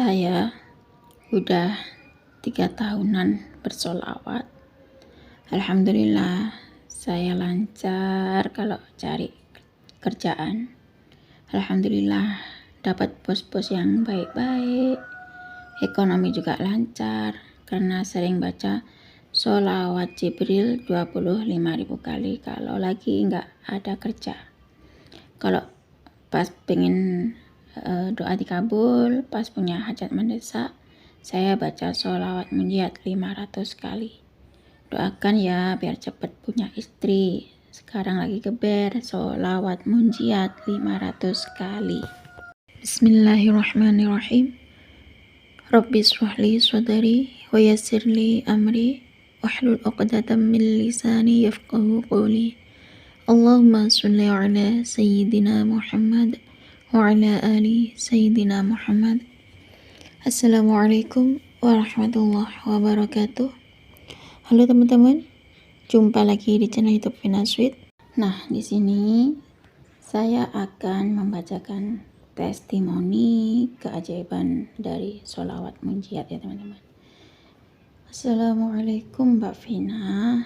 Saya udah 3 tahunan bersolawat. Alhamdulillah saya lancar kalau cari kerjaan. Alhamdulillah dapat bos-bos yang baik-baik. Ekonomi juga lancar karena sering baca sholawat Jibril 25.000 kali kalau lagi nggak ada kerja. Kalau pas pengen doa dikabul, pas punya hajat mendesak, saya baca sholawat munjiat 500 kali. Doakan ya biar cepat punya istri. Sekarang lagi geber sholawat munjiat 500 kali. Bismillahirrahmanirrahim. Rabbi shrahli sadri wa yassirli amri wahlul 'uqdatam min lisani yafqahu qawli. Allahumma sholli ala sayyidina Muhammad wa ala ali sayyidina Muhammad. Assalamualaikum warahmatullahi wabarakatuh. Halo teman-teman, jumpa lagi di channel YouTube Vina Sweet. Nah, di sini saya akan membacakan testimoni keajaiban dari sholawat munjiat ya teman-teman. Assalamualaikum Mbak Vina.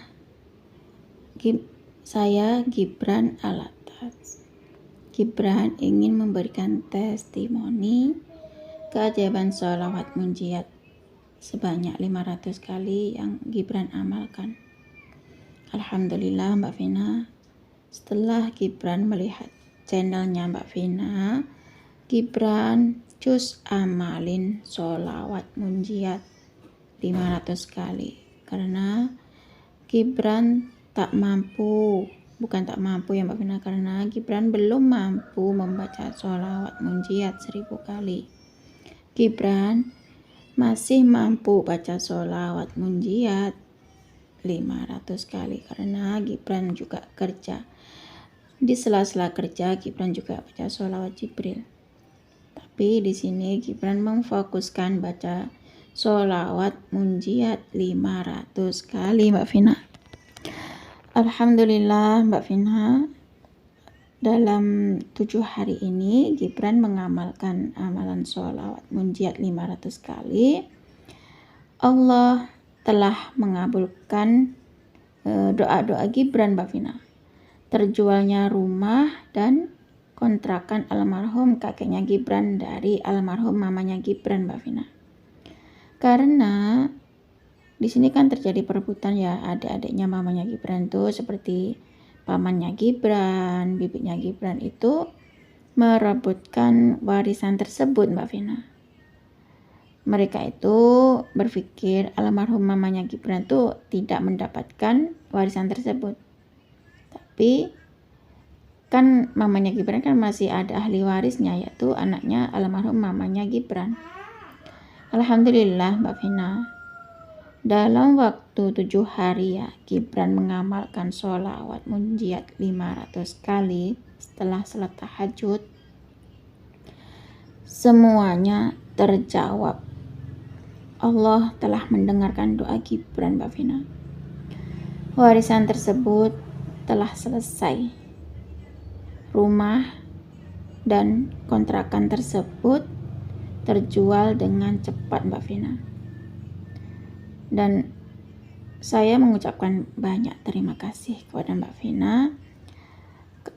Saya Gibran Alatas. Gibran ingin memberikan testimoni keajaiban sholawat munjiat sebanyak 500 kali yang Gibran amalkan. Alhamdulillah Mbak Vina, setelah Gibran melihat channelnya Mbak Vina, Gibran cus amalin sholawat munjiat 500 kali karena Gibran bukan tak mampu ya Mbak Vina, karena Gibran belum mampu membaca sholawat munjiat 1000 kali. Gibran masih mampu baca sholawat munjiat 500 kali karena Gibran juga kerja. Di sela-sela kerja Gibran juga baca sholawat Jibril. Tapi di sini Gibran memfokuskan baca sholawat munjiat 500 kali Mbak Vina. Alhamdulillah Mbak Vina, dalam 7 hari ini Gibran mengamalkan amalan sholawat munjiat 500 kali. Allah telah mengabulkan doa-doa Gibran Mbak Vina. Terjualnya rumah dan kontrakan almarhum kakeknya Gibran dari almarhum mamanya Gibran Mbak Vina. Karena di sini kan terjadi perebutan ya, adik-adiknya mamanya Gibran tuh seperti pamannya Gibran, bibitnya Gibran itu merebutkan warisan tersebut Mbak Vina. Mereka itu berpikir almarhum mamanya Gibran tuh tidak mendapatkan warisan tersebut. Tapi kan mamanya Gibran kan masih ada ahli warisnya, yaitu anaknya almarhum mamanya Gibran. Alhamdulillah Mbak Vina, dalam waktu 7 hari ya Gibran mengamalkan sholawat munjiat 500 kali setelah salat tahajud. Semuanya terjawab. Allah telah mendengarkan doa Gibran Mbak Vina. Warisan tersebut telah selesai. Rumah dan kontrakan tersebut terjual dengan cepat Mbak Vina. Dan saya mengucapkan banyak terima kasih kepada Mbak Vina.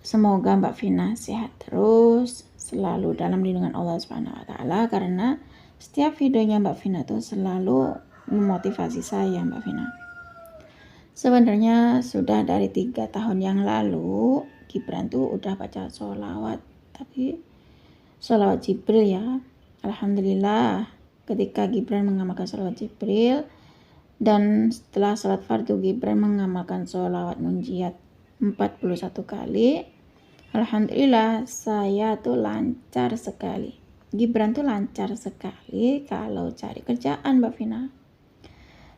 Semoga Mbak Vina sehat terus, selalu dalam lindungan Allah Subhanahu wa taala, karena setiap videonya Mbak Vina tuh selalu memotivasi saya Mbak Vina. Sebenarnya sudah dari 3 tahun yang lalu Gibran tuh udah baca sholawat, tapi sholawat Jibril ya. Alhamdulillah ketika Gibran mengamalkan sholawat Jibril dan setelah salat fardu Gibran mengamalkan sholawat munjiat 41 kali. Alhamdulillah saya tuh lancar sekali. Gibran tuh lancar sekali kalau cari kerjaan Mbak Vina.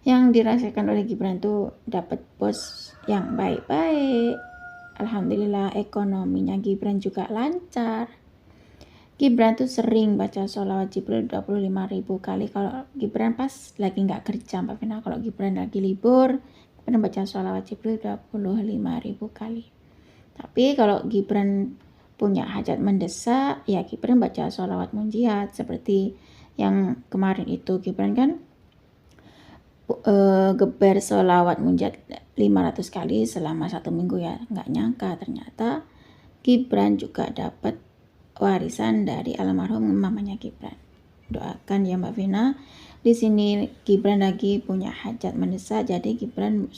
Yang dirasakan oleh Gibran tuh dapat bos yang baik-baik. Alhamdulillah ekonominya Gibran juga lancar. Gibran tuh sering baca sholawat Jibril 25.000 kali kalau Gibran pas lagi nggak kerja Mbak Vina. Kalau Gibran lagi libur, Gibran baca sholawat Jibril 25.000 kali. Tapi kalau Gibran punya hajat mendesak, ya Gibran baca sholawat munjiat seperti yang kemarin itu Gibran kan geber sholawat munjat 500 kali selama 1 minggu ya. Nggak nyangka ternyata Gibran juga dapat warisan dari almarhum mamanya Gibran. Doakan ya Mbak Vina. Di sini Gibran lagi punya hajat mendesak, jadi Gibran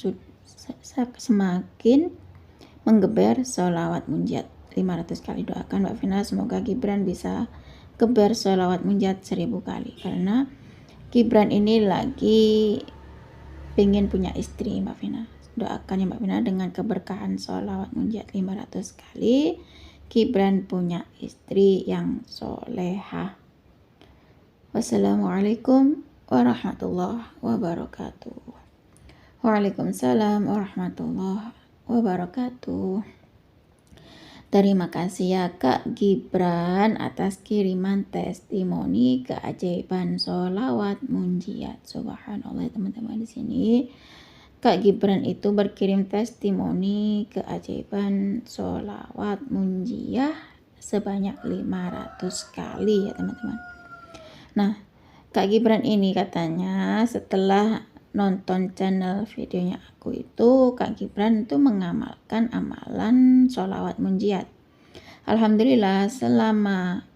semakin menggeber sholawat munjat 500 kali. Doakan Mbak Vina semoga Gibran bisa geber sholawat munjat 1000 kali, karena Gibran ini lagi pengen punya istri Mbak Vina. Doakan ya Mbak Vina, dengan keberkahan sholawat munjat 500 kali Gibran punya istri yang solehah. Wassalamualaikum warahmatullahi wabarakatuh. Waalaikumsalam warahmatullahi wabarakatuh. Terima kasih ya Kak Gibran atas kiriman testimoni keajaiban sholawat munjiat. Subhanallah teman-teman, di sini Kak Gibran itu berkirim testimoni keajaiban sholawat munjiah sebanyak 500 kali ya teman-teman. Nah, Kak Gibran ini katanya setelah nonton channel videonya aku itu, Kak Gibran itu mengamalkan amalan sholawat munjiat. Alhamdulillah selama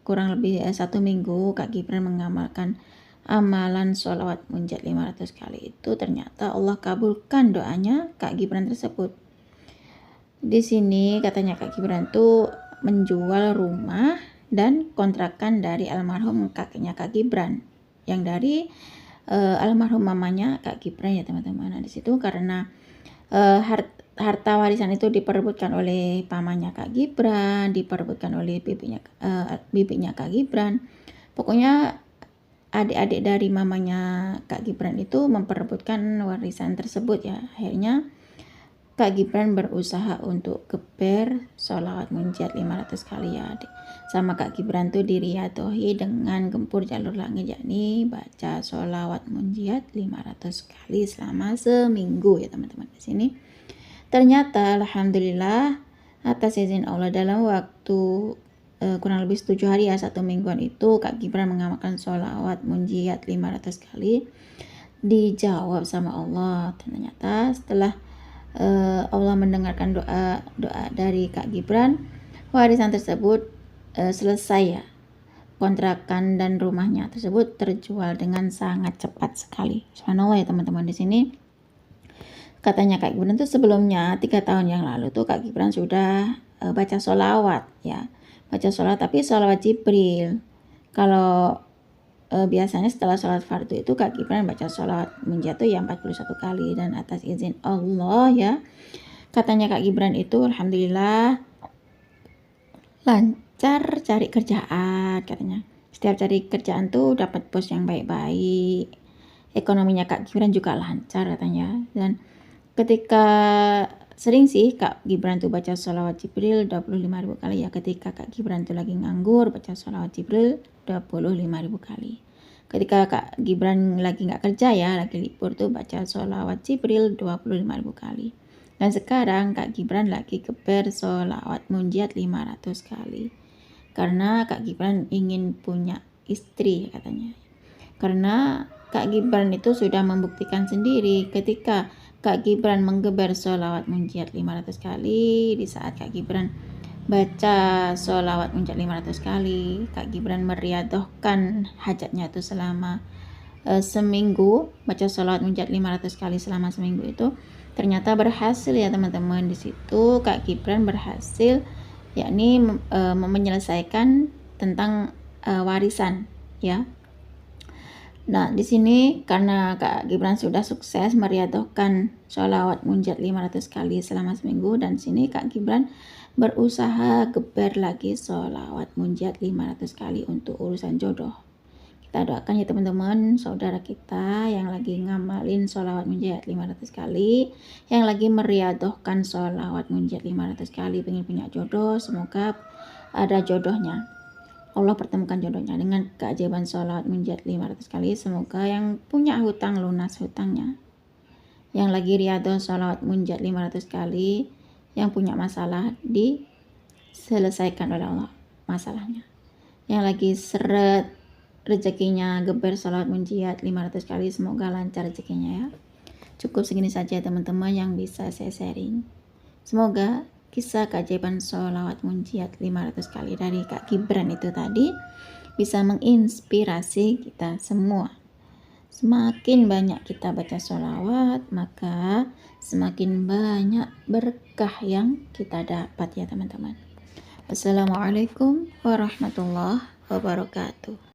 kurang lebih 1 minggu Kak Gibran mengamalkan amalan sholawat munjiat 500 kali itu, ternyata Allah kabulkan doanya Kak Gibran tersebut. Di sini katanya Kak Gibran tuh menjual rumah dan kontrakan dari almarhum kakeknya Kak Gibran, yang dari almarhum mamanya Kak Gibran ya teman-teman. Nah, di situ karena harta warisan itu diperebutkan oleh pamannya Kak Gibran, diperebutkan oleh bibinya Kak Gibran. Pokoknya adik-adik dari mamanya Kak Gibran itu memperebutkan warisan tersebut ya. Akhirnya Kak Gibran berusaha untuk geber sholawat munjiat 500 kali ya. Sama Kak Gibran tuh diriadohi dengan gempur jalur langit, yakni baca sholawat munjiat 500 kali selama seminggu ya teman-teman. Di sini ternyata alhamdulillah atas izin Allah dalam waktu kurang lebih 7 hari ya, 1 mingguan itu Kak Gibran mengamalkan sholawat munjiat 500 kali, dijawab sama Allah. Ternyata setelah Allah mendengarkan doa dari Kak Gibran, warisan tersebut selesai ya. Kontrakan dan rumahnya tersebut terjual dengan sangat cepat sekali. Subhanallah ya teman-teman. Di sini katanya Kak Gibran tuh sebelumnya 3 tahun yang lalu tuh Kak Gibran sudah baca sholawat ya. Baca sholawat tapi sholawat Jibril. Kalau biasanya setelah sholat fardu itu Kak Gibran baca sholawat munjiat ya 41 kali, dan atas izin Allah ya, katanya Kak Gibran itu alhamdulillah lancar cari kerjaan katanya. Setiap cari kerjaan tuh dapat bos yang baik-baik. Ekonominya Kak Gibran juga lancar katanya. Dan ketika sering sih Kak Gibran tuh baca sholawat Jibril 25.000 kali ya. Ketika Kak Gibran tuh lagi nganggur baca sholawat Jibril 25.000 kali. Ketika Kak Gibran lagi nggak kerja ya, lagi libur tuh baca sholawat Jibril 25.000 kali. Dan sekarang Kak Gibran lagi geber sholawat munjiat 500 kali. Karena Kak Gibran ingin punya istri katanya. Karena Kak Gibran itu sudah membuktikan sendiri ketika Kak Gibran menggeber sholawat munjiat 500 kali, di saat Kak Gibran baca sholawat munjiat 500 kali, Kak Gibran meriadohkan hajatnya itu selama seminggu. Baca sholawat munjiat 500 kali selama seminggu itu ternyata berhasil ya teman-teman. Di situ Kak Gibran berhasil yakni menyelesaikan tentang warisan ya. Nah, di sini karena Kak Gibran sudah sukses meriadohkan sholawat munjiat 500 kali selama seminggu, dan sini Kak Gibran berusaha geber lagi sholawat munjiat 500 kali untuk urusan jodoh. Kita doakan ya teman-teman, saudara kita yang lagi ngamalin sholawat munjiat 500 kali, yang lagi meriadohkan sholawat munjiat 500 kali, pengen punya jodoh, semoga ada jodohnya. Allah pertemukan jodohnya dengan keajaiban sholawat munjiat 500 kali. Semoga yang punya hutang lunas hutangnya. Yang lagi riyadhah sholawat munjiat 500 kali, yang punya masalah diselesaikan oleh Allah masalahnya. Yang lagi seret rezekinya geber sholawat munjiat 500 kali, semoga lancar rezekinya ya. Cukup segini saja teman-teman yang bisa saya sharing. Semoga kisah keajaiban sholawat munjiat 500 kali dari Kak Gibran itu tadi bisa menginspirasi kita semua. Semakin banyak kita baca sholawat, maka semakin banyak berkah yang kita dapat ya teman-teman. Wassalamualaikum warahmatullahi wabarakatuh.